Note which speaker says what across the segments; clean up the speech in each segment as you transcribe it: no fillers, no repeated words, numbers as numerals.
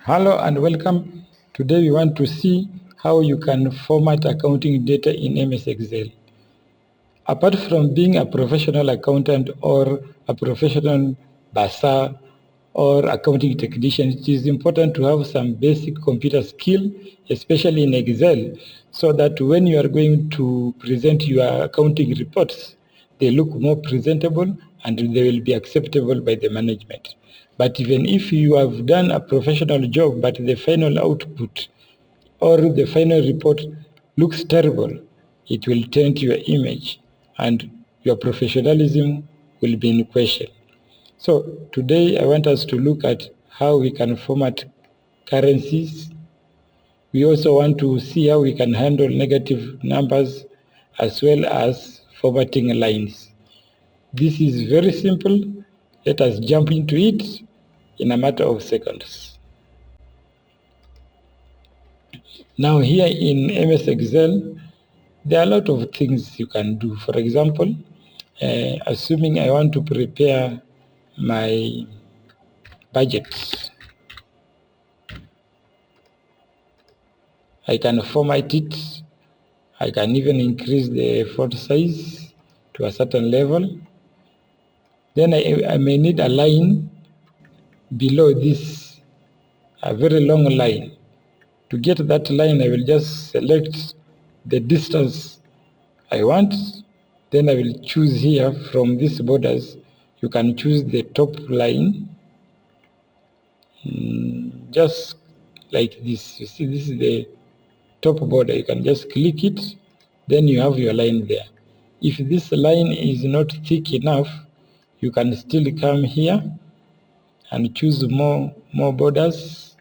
Speaker 1: Hello and welcome. Today we want to see how you can format accounting data in MS Excel. Apart from being a professional accountant or a professional bursar or accounting technician, it is important to have some basic computer skill, especially in Excel, so that when you are going to present your accounting reports, they look more presentable and they will be acceptable by the management. But even if you have done a professional job, but the final output or the final report looks terrible, it will taint your image and your professionalism will be in question. So today I want us to look at how we can format currencies. We also want to see how we can handle negative numbers as well as formatting lines. This is very simple. Let us jump into it in a matter of seconds. Now here in MS Excel, there are a lot of things you can do. For example, assuming I want to prepare my budget, I can format it. I can even increase the font size to a certain level. Then I may need a line below this, a very long line. To get that line, I will just select the distance I want. Then I will choose here from these borders. You can choose the top line, just like this. You see, this is the top border. You can just click it, then you have your line there. If this line is not thick enough, you can still come here and choose more borders.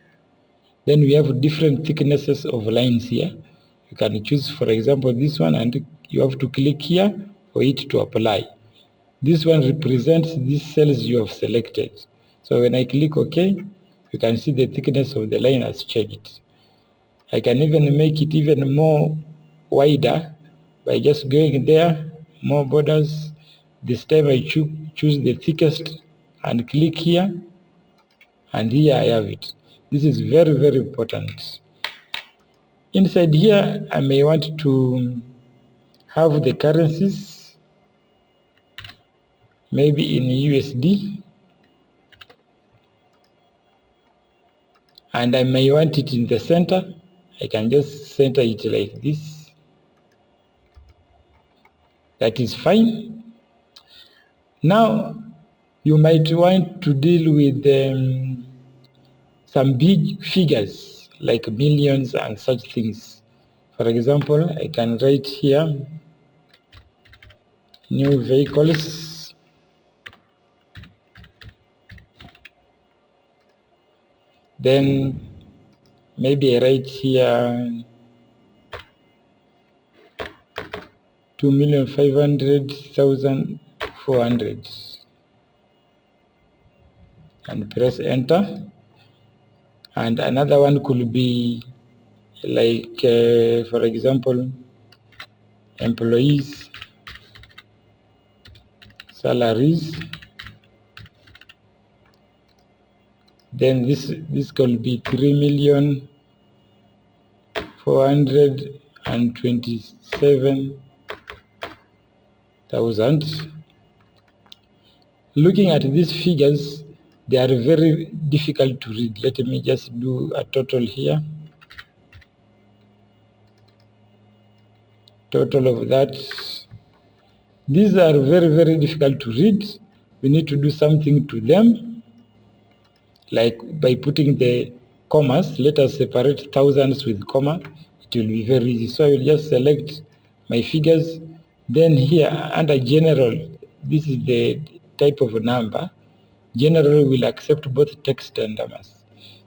Speaker 1: Then we have different thicknesses of lines here. You can choose, for example, this one, and you have to click here for it to apply. This one represents these cells you have selected. So when I click OK, you can see the thickness of the line has changed. I can even make it even more wider by just going there, more borders. This time I choose the thickest and click here, and here I have it. This is very, very important. Inside here, I may want to have the currencies, maybe in USD, and I may want it in the center. I can just center it like this. That is fine. Now, you might want to deal with some big figures like millions and such things. For example, I can write here new vehicles, then maybe I write here 2,500,400 and press enter. And another one could be like, for example, employees, salaries. Then this could be 3,427,000. Looking at these figures, they are very difficult to read. Let me just do a total here. Total of that. These are very, very difficult to read. We need to do something to them, like by putting the commas. Let us separate thousands with comma. It will be very easy. So I will just select my figures. Then here under general, this is the type of number. General will accept both text and numbers.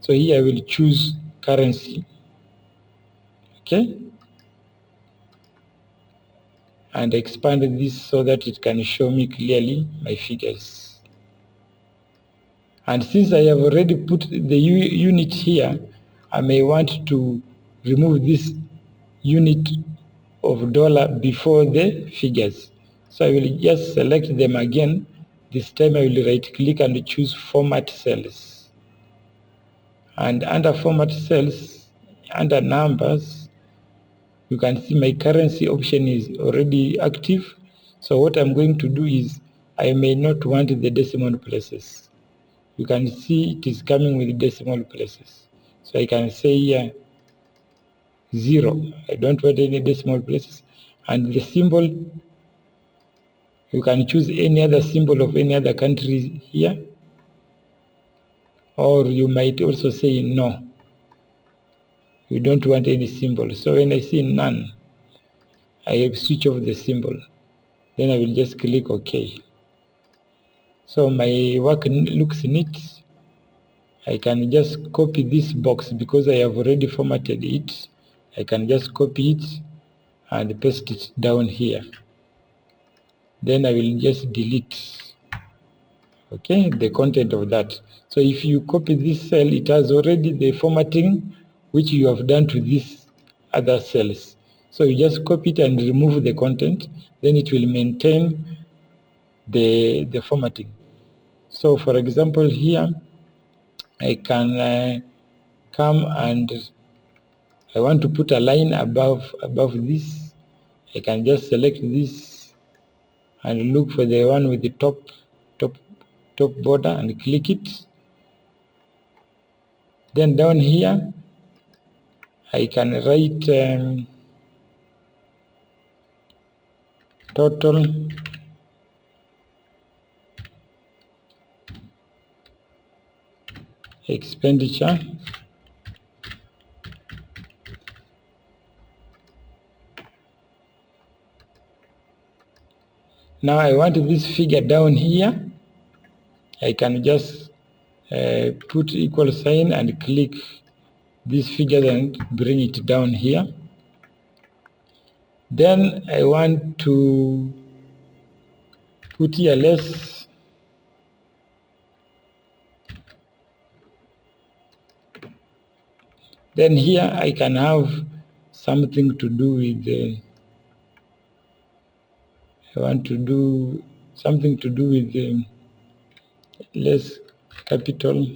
Speaker 1: So here I will choose currency. Okay? And expand this so that it can show me clearly my figures. And since I have already put the unit here, I may want to remove this unit of dollar before the figures. So I will just select them again. This time I will right click and choose format cells. And under format cells, under numbers, you can see my currency option is already active. So what I'm going to do is, I may not want the decimal places. You can see it is coming with decimal places. So I can say here 0. I don't want any decimal places. And the symbol, you can choose any other symbol of any other country here. Or you might also say no. You don't want any symbol. So when I see none, I switch off the symbol. Then I will just click OK. So my work looks neat. I can just copy this box because I have already formatted it. I can just copy it and paste it down here. Then I will just delete, okay, the content of that. So if you copy this cell, it has already the formatting which you have done to these other cells. So you just copy it and remove the content, then it will maintain the formatting. So for example here, I can come and I want to put a line above this. I can just select this and look for the one with the top border and click it. Then down here, I can write total expenditure Now I want this figure down here. I can just put equal sign and click this figure and bring it down here. Then I want to put here less. Then here I can have something to do with I want to do something to do with less capital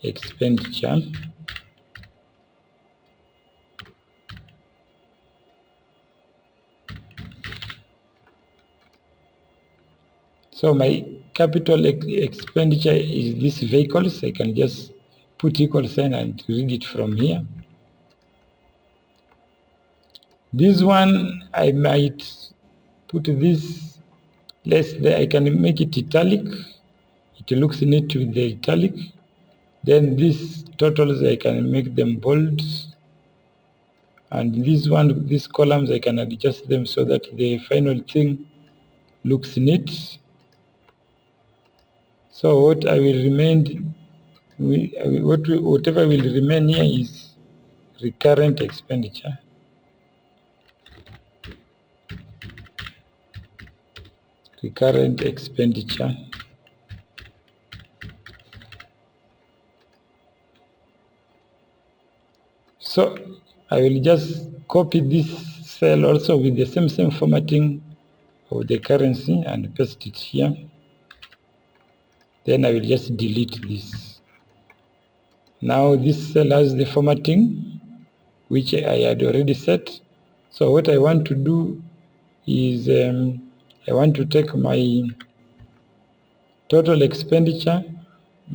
Speaker 1: expenditure. So my capital expenditure is this vehicles. I can just put equal sign and read it from here. This one I might put this less there. I can make it italic. It looks neat with the italic. Then these totals I can make them bold. And these columns I can adjust them so that the final thing looks neat. So what I will remain, whatever will remain here is recurrent expenditure. Recurrent expenditure. So I will just copy this cell also with the same formatting of the currency and paste it here. Then I will just delete this. Now this cell has the formatting which I had already set. So what I want to do is I want to take my total expenditure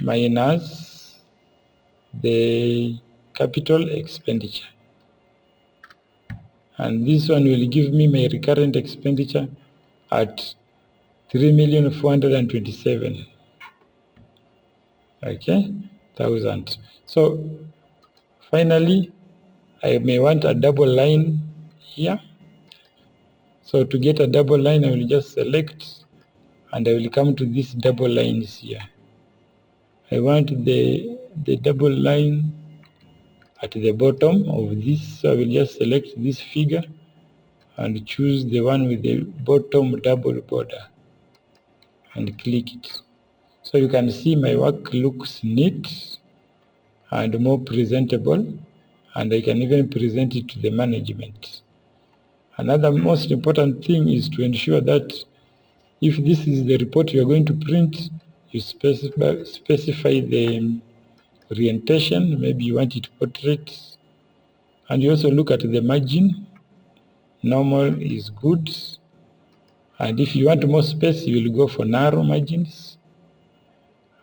Speaker 1: minus the capital expenditure. And this one will give me my recurrent expenditure at 3,427,000. Okay, thousand. So finally, I may want a double line here. So to get a double line, I will just select and I will come to these double lines here. I want the double line at the bottom of this, so I will just select this figure and choose the one with the bottom double border and click it. So you can see my work looks neat and more presentable, and I can even present it to the management. Another most important thing is to ensure that if this is the report you are going to print, You specify the orientation, maybe you want it portrait, and you also look at the margin. Normal is good, and if you want more space, you will go for narrow margins.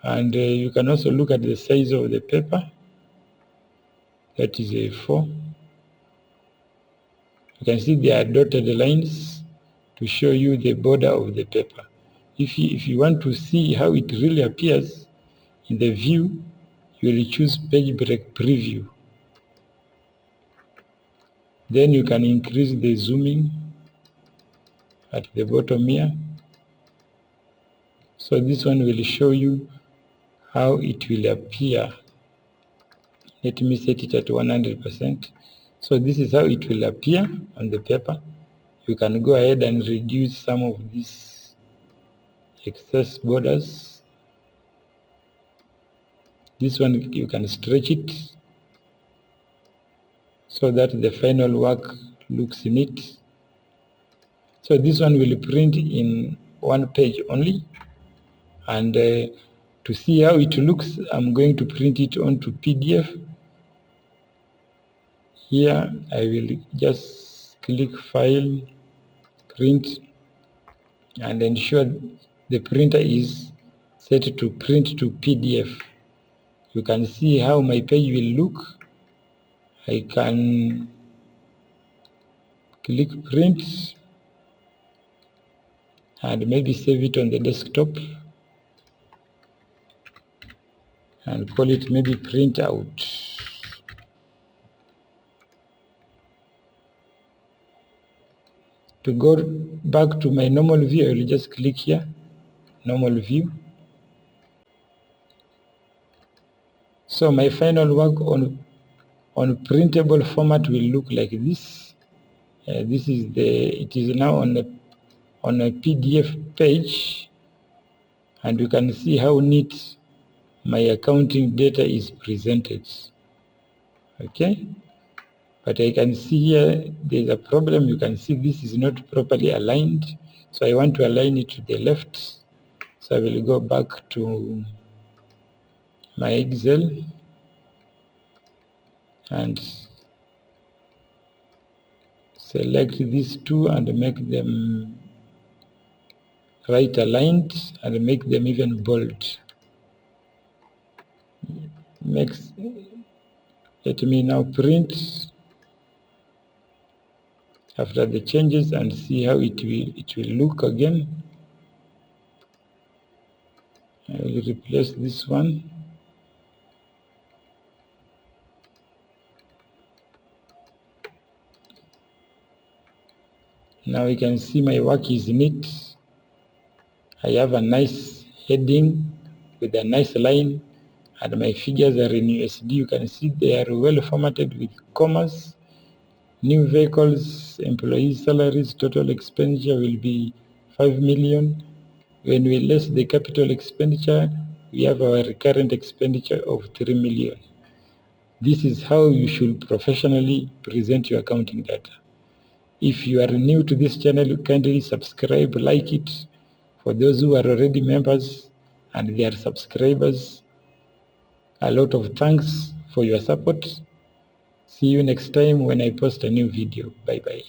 Speaker 1: And you can also look at the size of the paper. That is A4. You can see there are dotted lines to show you the border of the paper. If you want to see how it really appears in the view, you will choose page break preview. Then you can increase the zooming at the bottom here. So this one will show you how it will appear. Let me set it at 100%. So this is how it will appear on the paper. You can go ahead and reduce some of these excess borders. This one you can stretch it so that the final work looks neat. So this one will print in one page only, and to see how it looks, I'm going to print it onto PDF. Here I will just click File, Print, and ensure the printer is set to print to PDF. You can see how my page will look. I can click Print and maybe save it on the desktop and call it maybe Print Out. To go back to my normal view, I will just click here, Normal View. So my final work on printable format will look like this. It is now on a PDF page, and you can see how neat my accounting data is presented. Okay, but I can see here there's a problem. You can see this is not properly aligned, so I want to align it to the left. So I will go back to my Excel and select these two and make them right aligned and make them even bold. Let me now print after the changes and see how it will look again. I will replace this one. Now you can see my work is neat. I have a nice heading with a nice line, and my figures are in USD. You can see they are well formatted with commas. New vehicles, employees' salaries, total expenditure will be 5 million. When we less the capital expenditure, we have our recurrent expenditure of 3 million. This is how you should professionally present your accounting data. If you are new to this channel, kindly subscribe, like it. For those who are already members and they are subscribers, a lot of thanks for your support. See you next time when I post a new video. Bye bye.